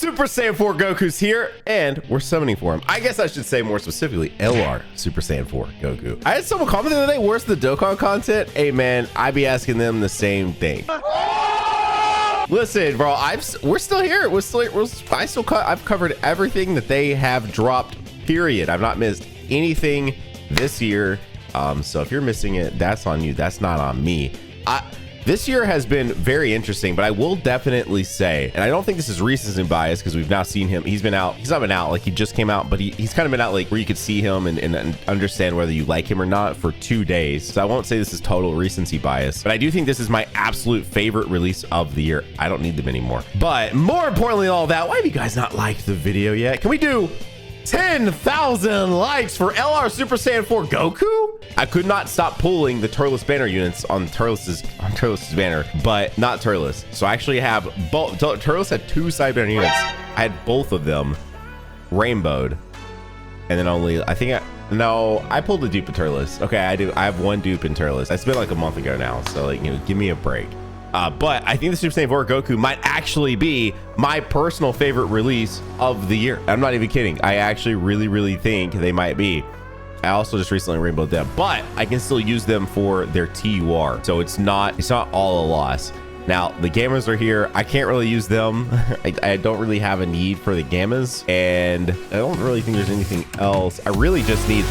Super Saiyan 4 Goku's here, and we're summoning for him. I guess I should say more specifically, LR Super Saiyan 4 Goku. I had someone comment the other day, where's the Dokkan content? Hey man, I be asking them the same thing. Listen, bro, we're still here. I've covered everything that they have dropped, period. I've not missed anything this year. So if you're missing it, that's on you. That's not on me. This year has been very interesting, but I will definitely say, and I don't think this is recency bias because we've now seen him. He's not been out, like he just came out, but he's kind of been out like where you could see him and understand whether you like him or not for 2 days. So I won't say this is total recency bias, but I do think this is my absolute favorite release of the year. I don't need them anymore. But more importantly than all that, why have you guys not liked the video yet? Can we do 10,000 likes for LR Super Saiyan 4 Goku? I could not stop pulling the Turles banner units on Turles' banner, but not Turles. So I actually have both. Turles had 2 side banner units. I had both of them rainbowed, and then I pulled a dupe of Turles. Okay, I have 1 dupe in Turles. That's been like a month ago now, so like, give me a break. But I think the Super Saiyan 4 Goku might actually be my personal favorite release of the year. I'm not even kidding. I actually really think they might be. I also just recently rainbowed them, but I can still use them for their TUR. So it's not all a loss. Now the gammas are here. I can't really use them. I don't really have a need for the gammas, and I don't really think there's anything else. I really just need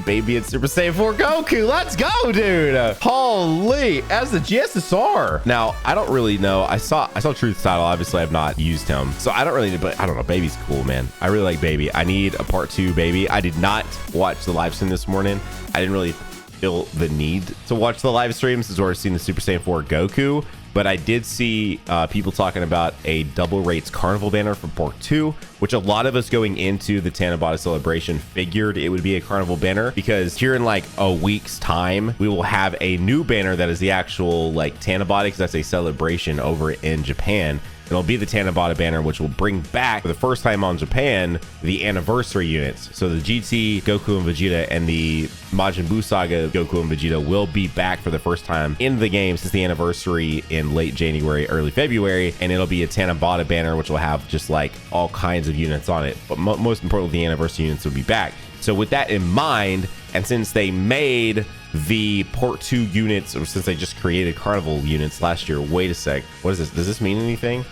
Baby and Super Saiyan 4 Goku. Let's go, dude. Holy, as the GSSR. Now, I don't really know. I saw Truth's title. Obviously, I've not used him. So I don't really, but I don't know. Baby's cool, man. I really like Baby. I need a part 2 Baby. I did not watch the live stream this morning. I didn't really feel the need to watch the live stream since we're seeing the Super Saiyan 4 Goku. But I did see people talking about a double rates carnival banner for Port 2, which a lot of us going into the Tanabata celebration figured it would be a carnival banner, because here in like a week's time, we will have a new banner that is the actual like Tanabata, because that's a celebration over in Japan. It'll be the Tanabata banner, which will bring back for the first time on Japan the anniversary units. So the GT Goku and Vegeta and the Majin Buu Saga Goku and Vegeta will be back for the first time in the game since the anniversary in late January, early February. And it'll be a Tanabata banner, which will have just like all kinds of units on it. But most importantly, the anniversary units will be back. So with that in mind, and since they made the Port 2 units, or since they just created Carnival units last year, wait a sec. What is this? Does this mean anything?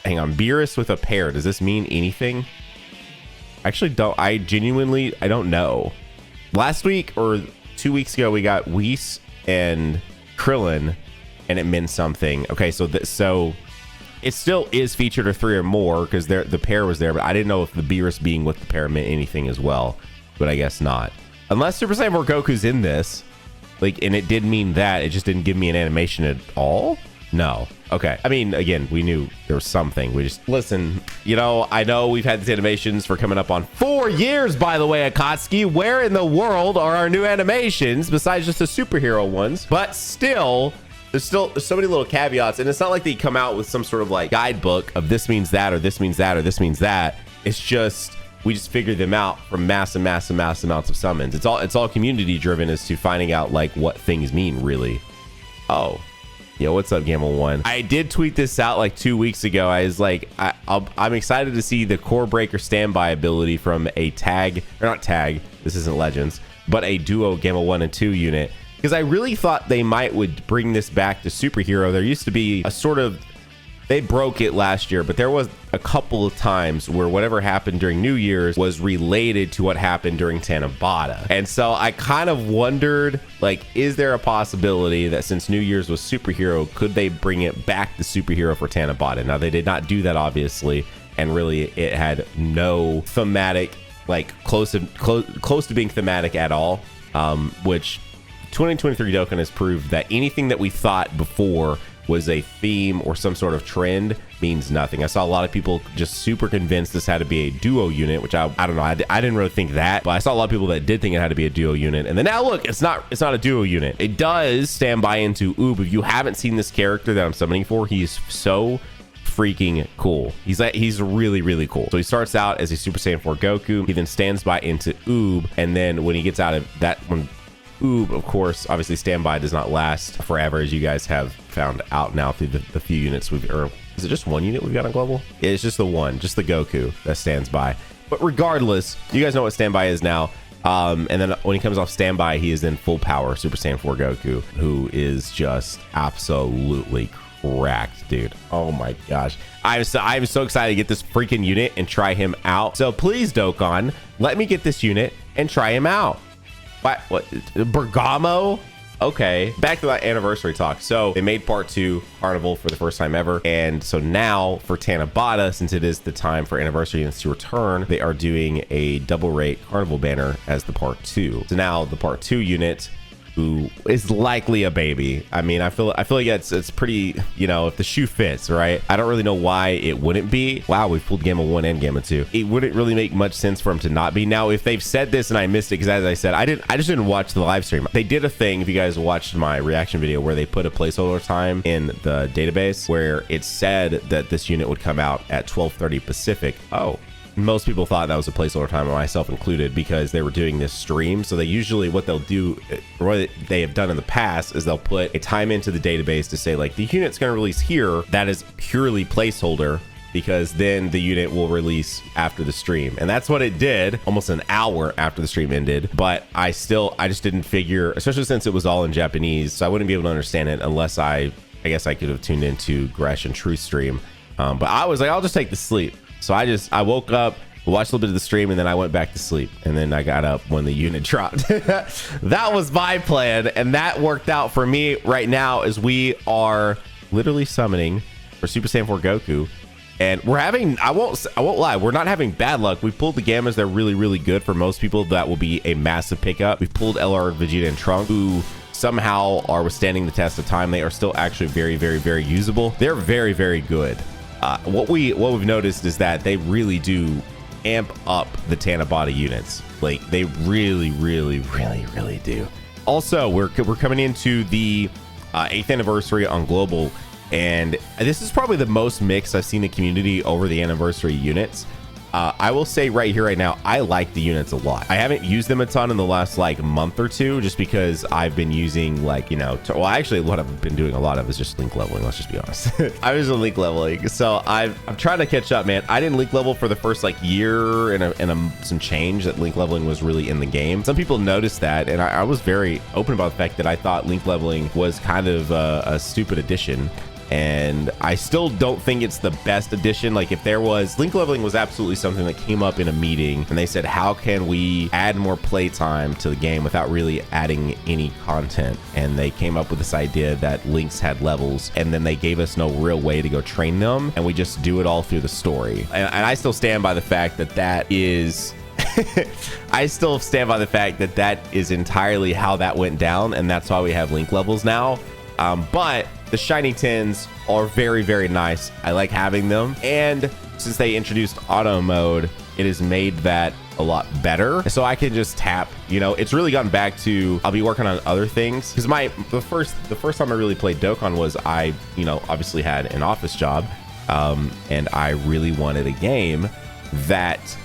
Hang on, Beerus with a pair. Does this mean anything? Actually, I don't know. Last week or 2 weeks ago, we got Whis and Krillin, and it meant something. Okay, so it still is featured or 3 or more because the pair was there, but I didn't know if the Beerus being with the pair meant anything as well, but I guess not. Unless Super Saiyan 4 Goku's in this, like, and it did mean that, it just didn't give me an animation at all. No. Okay. I mean, again, we knew there was something. We just listen, I know we've had these animations for coming up on 4 years, by the way, Akatsuki. Where in the world are our new animations besides just the superhero ones? But still, there's so many little caveats, and it's not like they come out with some sort of like guidebook of this means that, or this means that, or this means that. It's just, we just figured them out from mass amounts of summons. It's all community driven as to finding out like what things mean, really. Oh. Yo, what's up, Gamble One? I did tweet this out like 2 weeks ago. I was like, I'm excited to see the Core Breaker standby ability from a tag, or not tag, this isn't Legends, but a duo Gamble 1 and 2 unit. Because I really thought they would bring this back to Superhero. There used to be a sort of, they broke it last year, but there was a couple of times where whatever happened during New Year's was related to what happened during Tanabata. And so I kind of wondered, like, is there a possibility that since New Year's was Superhero, could they bring it back to Superhero for Tanabata? Now, they did not do that, obviously, and really it had no thematic, like close to being thematic at all, which 2023 Dokkan has proved that anything that we thought before was a theme or some sort of trend means nothing. I saw a lot of people just super convinced this had to be a duo unit, which I don't know. I didn't really think that, but I saw a lot of people that did think it had to be a duo unit. And then now look, it's not a duo unit. It does stand by into Oob. If you haven't seen this character that I'm summoning for, he's so freaking cool. He's really cool. So he starts out as a Super Saiyan 4 Goku. He then stands by into Oob, and then when he gets out of that, when Oob, of course, obviously standby does not last forever, as you guys have found out now through the few units we've, or is it just one unit we've got on global? Yeah, it's just the one, just the Goku that stands by. But regardless, you guys know what standby is now. And then when he comes off standby, he is in full power Super Saiyan 4 Goku, who is just absolutely cracked, dude. Oh my gosh. I'm so excited to get this freaking unit and try him out. So please, Dokkan, let me get this unit and try him out. What? Bergamo? Okay, back to that anniversary talk. So they made part 2 Carnival for the first time ever, and so now for Tanabata, since it is the time for anniversary units to return, they are doing a double rate Carnival banner as the part 2. So now the part 2 unit, who is likely a baby. I mean, I feel like it's pretty, you know, if the shoe fits, right? I don't really know why it wouldn't be. Wow, we've pulled Gamma 1 and Gamma 2. It wouldn't really make much sense for him to not be. Now, if they've said this and I missed it, because as I said, I just didn't watch the live stream. They did a thing, if you guys watched my reaction video, where they put a placeholder time in the database where it said that this unit would come out at 12:30 Pacific. Oh, most people thought that was a placeholder time, myself included, because they were doing this stream. So they usually, what they'll do, or what they have done in the past, is they'll put a time into the database to say, like, the unit's going to release here. That is purely placeholder, because then the unit will release after the stream. And that's what it did almost an hour after the stream ended. But I just didn't figure, especially since it was all in Japanese, so I wouldn't be able to understand it unless I guess I could have tuned into Gresh and True stream. But I was like, I'll just take the sleep. So I woke up, watched a little bit of the stream, and then I went back to sleep. And then I got up when the unit dropped. That was my plan, and that worked out for me right now, as we are literally summoning for Super Saiyan 4 Goku. And we're having, I won't lie, we're not having bad luck. We've pulled the Gammas. They're really, really good. For most people, that will be a massive pickup. We've pulled LR, Vegeta, and Trunk, who somehow are withstanding the test of time. They are still actually very, very, very usable. They're very, very good. What we've noticed is that they really do amp up the Tanabata units. Like, they really, really, really, really do. Also, we're coming into the 8th anniversary on global, and this is probably the most mixed I've seen the community over the anniversary units. I will say right here, right now, I like the units a lot. I haven't used them a ton in the last like month or two, just because I've been using, like, you know, well, actually what I've been doing a lot of is just link leveling. Let's just be honest. I was in link leveling, so I'm trying to catch up, man. I didn't link level for the first like year and some change that link leveling was really in the game. Some people noticed that, and I was very open about the fact that I thought link leveling was kind of a stupid addition. And I still don't think it's the best addition. Like, if there was, link leveling was absolutely something that came up in a meeting, and they said, how can we add more playtime to the game without really adding any content? And they came up with this idea that links had levels, and then they gave us no real way to go train them, and we just do it all through the story. And I still stand by the fact that that is I still stand by the fact that that is entirely how that went down, and that's why we have link levels now. But the shiny tins are very, very nice. I like having them. And since they introduced auto mode, it has made that a lot better. So I can just tap, you know, it's really gotten back to, I'll be working on other things. Because the first time I really played Dokkan was, I, you know, obviously had an office job. And I really wanted a game that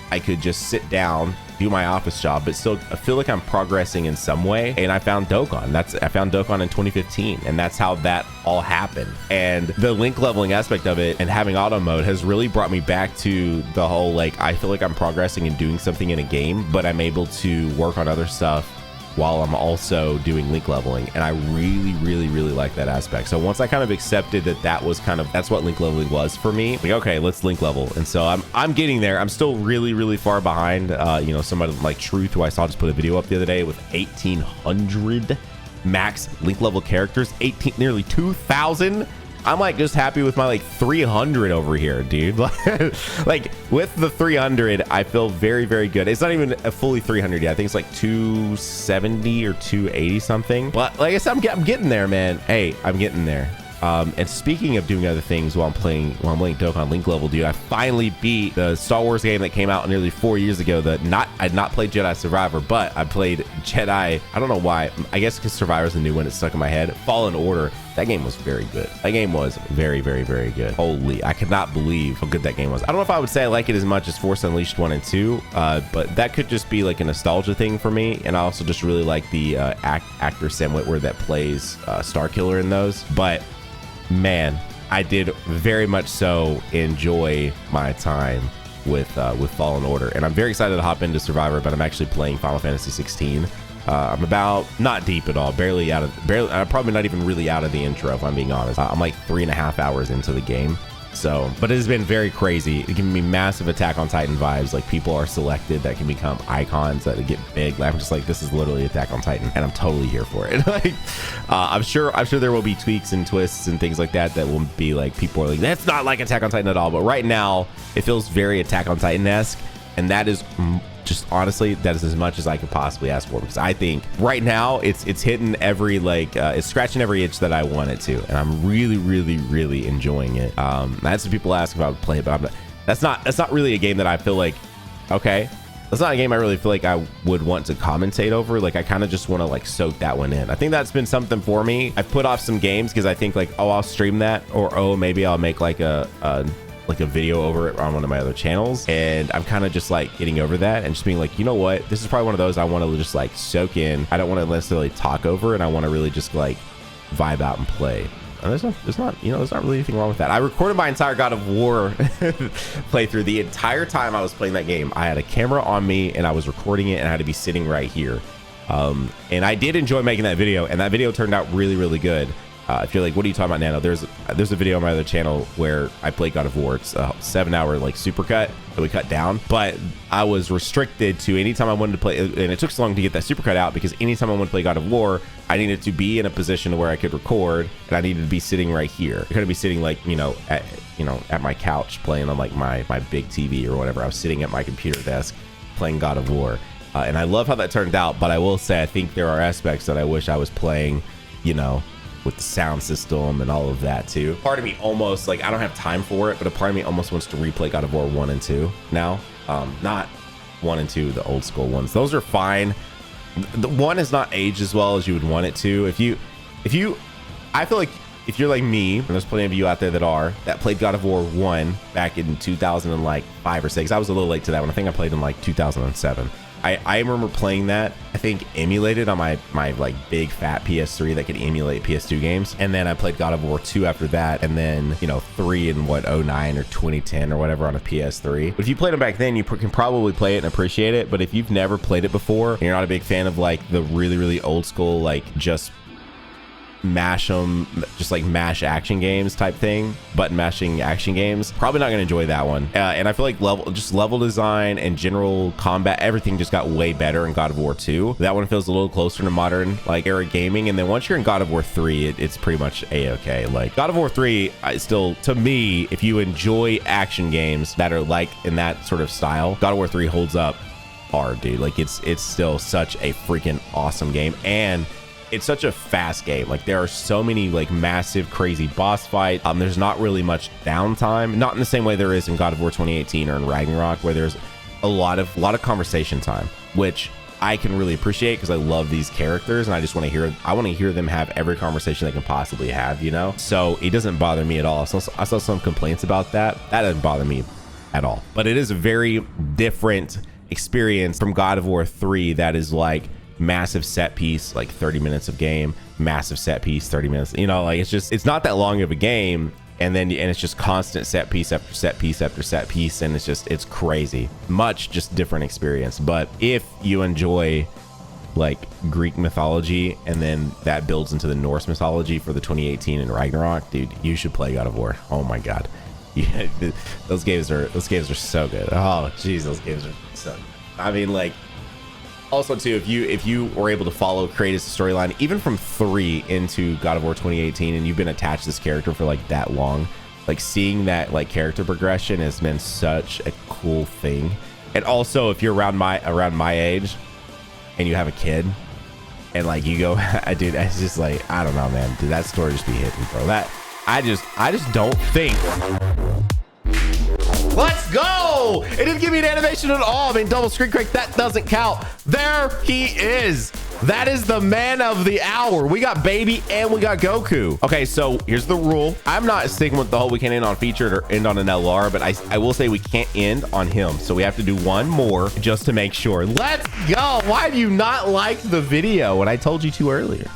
I could just sit down, do my office job, but still feel like I'm progressing in some way. And I found Dokkan. I found Dokkan in 2015, and that's how that all happened. And the link leveling aspect of it and having auto mode has really brought me back to the whole, like, I feel like I'm progressing and doing something in a game, but I'm able to work on other stuff while I'm also doing link leveling. And I really, really, really like that aspect. So once I kind of accepted that that's what link leveling was for me, like, okay, let's link level. And so I'm getting there. I'm still really, really far behind, you know, somebody like Truth, who I saw just put a video up the other day with 1,800 max link level characters, nearly 2,000. I'm like just happy with my like 300 over here, dude. Like with the 300, I feel very, very good. It's not even a fully 300 yet. I think it's like 270 or 280 something. But like I said, I'm getting there, man. Hey, I'm getting there. And speaking of doing other things while I'm playing Dokkan Link level, dude, I finally beat the Star Wars game that came out nearly 4 years ago. I'd not played Jedi Survivor, but I played Jedi. I don't know why. I guess because Survivor's the new one. It's stuck in my head. Fallen Order. That game was very good. That game was very, very, very good. Holy, I could not believe how good that game was. I don't know if I would say I like it as much as Force Unleashed 1 and 2, but that could just be like a nostalgia thing for me. And I also just really like the actor Sam Witwer that plays Starkiller in those. But man, I did very much so enjoy my time with Fallen Order, and I'm very excited to hop into Survivor, but I'm actually playing Final Fantasy 16. I'm about not deep at all, barely I'm probably not even really out of the intro, if I'm being honest. I'm like 3.5 hours into the game. So, but it has been very crazy. It can be massive Attack on Titan vibes. Like, people are selected that can become icons that get big. Like, I'm just like, this is literally Attack on Titan, and I'm totally here for it. Like, I'm sure there will be tweaks and twists and things like that will be like, people are like, that's not like Attack on Titan at all. But right now, it feels very Attack on Titan-esque, and that is just honestly, that is as much as I could possibly ask for, because I think right now it's hitting every it's scratching every itch that I want it to, and I'm really, really, really enjoying it. That's what people ask if I would play it, but that's not really a game that I feel like, okay, that's not a game I really feel like I would want to commentate over. Like, I kind of just want to like soak that one in. I think that's been something for me. I've put off some games because I think like, oh, I'll stream that, or oh, maybe I'll make like a video over it on one of my other channels, and I'm kind of just like getting over that and just being like, you know what, this is probably one of those I want to just like soak in. I don't want to necessarily talk over, and I want to really just like vibe out and play. And there's not really anything wrong with that. I recorded my entire God of War playthrough. The entire time I was playing that game, I had a camera on me and I was recording it, and I had to be sitting right here. And I did enjoy making that video, and that video turned out really, really good. If you're like, what are you talking about, Nano? There's a video on my other channel where I played God of War. It's a 7-hour like supercut that we cut down, but I was restricted to anytime I wanted to play, and it took so long to get that supercut out because anytime I wanted to play God of War, I needed to be in a position where I could record, and I needed to be sitting right here. I couldn't be sitting like, at my couch playing on like my big TV or whatever. I was sitting at my computer desk playing God of War, and I love how that turned out. But I will say, I think there are aspects that I wish I was playing, with the sound system and all of that too. Part of me almost like, I don't have time for it, but a part of me almost wants to replay God of War 1 and 2 now. Not 1 and 2, the old school ones. Those are fine. The 1 is not aged as well as you would want it to. I feel like if you're like me, and there's plenty of you out there that played God of War 1 back in 2005 or 6. I was a little late to that one. I think I played in like 2007. I remember playing that, I think emulated on my like big fat PS3 that could emulate PS2 games. And then I played God of War 2 after that, and then 3 in 09 or 2010 or whatever on a PS3. But if you played them back then, you can probably play it and appreciate it. But if you've never played it before and you're not a big fan of like the really, really old school, like just mash mash action games type thing, button mashing action games, probably not going to enjoy that one. And I feel like level design and general combat, everything just got way better in God of War 2. That one feels a little closer to modern like era gaming. And then once you're in God of War 3, it's pretty much a-okay. Like God of War 3, still, to me, if you enjoy action games that are like in that sort of style, God of War 3 holds up hard, dude. Like it's still such a freaking awesome game, and it's such a fast game. Like, there are so many like massive crazy boss fights. There's not really much downtime, not in the same way there is in God of War 2018 or in Ragnarok, where there's a lot of conversation time, which I can really appreciate because I love these characters, and I just want to hear them have every conversation they can possibly have, so it doesn't bother me at all. So I saw some complaints about that doesn't bother me at all, but it is a very different experience from God of War 3 that is like massive set piece, like 30 minutes of game, massive set piece, 30 minutes, like it's not that long of a game, and it's just constant set piece after set piece after set piece, and it's crazy, much just different experience. But if you enjoy like Greek mythology, and then that builds into the Norse mythology for the 2018 and Ragnarok, dude, you should play God of War. Oh my god, yeah, those games are so good. Oh geez, those games are so good. I mean, like, also too, if you were able to follow Kratos' storyline even from 3 into God of War 2018, and you've been attached to this character for like that long, like seeing that like character progression has been such a cool thing. And also, if you're around my age and you have a kid and like you go, dude, it's just like, I don't know, man, dude, that story just be hitting, bro. That I just don't think. Let's go! It didn't give me an animation at all. I mean, double screen crank, that doesn't count. There he is. That is the man of the hour. We got baby and we got Goku. Okay, so here's the rule. I'm not sticking with the whole we can't end on featured or end on an LR, but I will say we can't end on him. So we have to do one more just to make sure. Let's go. Why do you not like the video when I told you to earlier?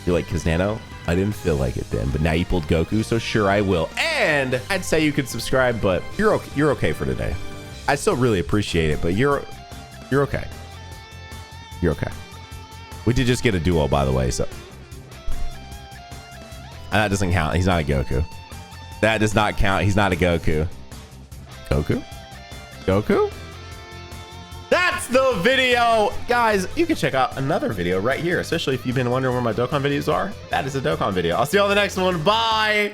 You're like, cause Nano, I didn't feel like it then, but now you pulled Goku, so sure I will. And I'd say you could subscribe, but you're okay for today. I still really appreciate it, but you're okay. You're okay. We did just get a duo, by the way, so that doesn't count. He's not a Goku. That does not count. He's not a Goku. Goku? Goku? That's the video. Guys, you can check out another video right here, especially if you've been wondering where my Dokkan videos are. That is a Dokkan video. I'll see you on the next one. Bye.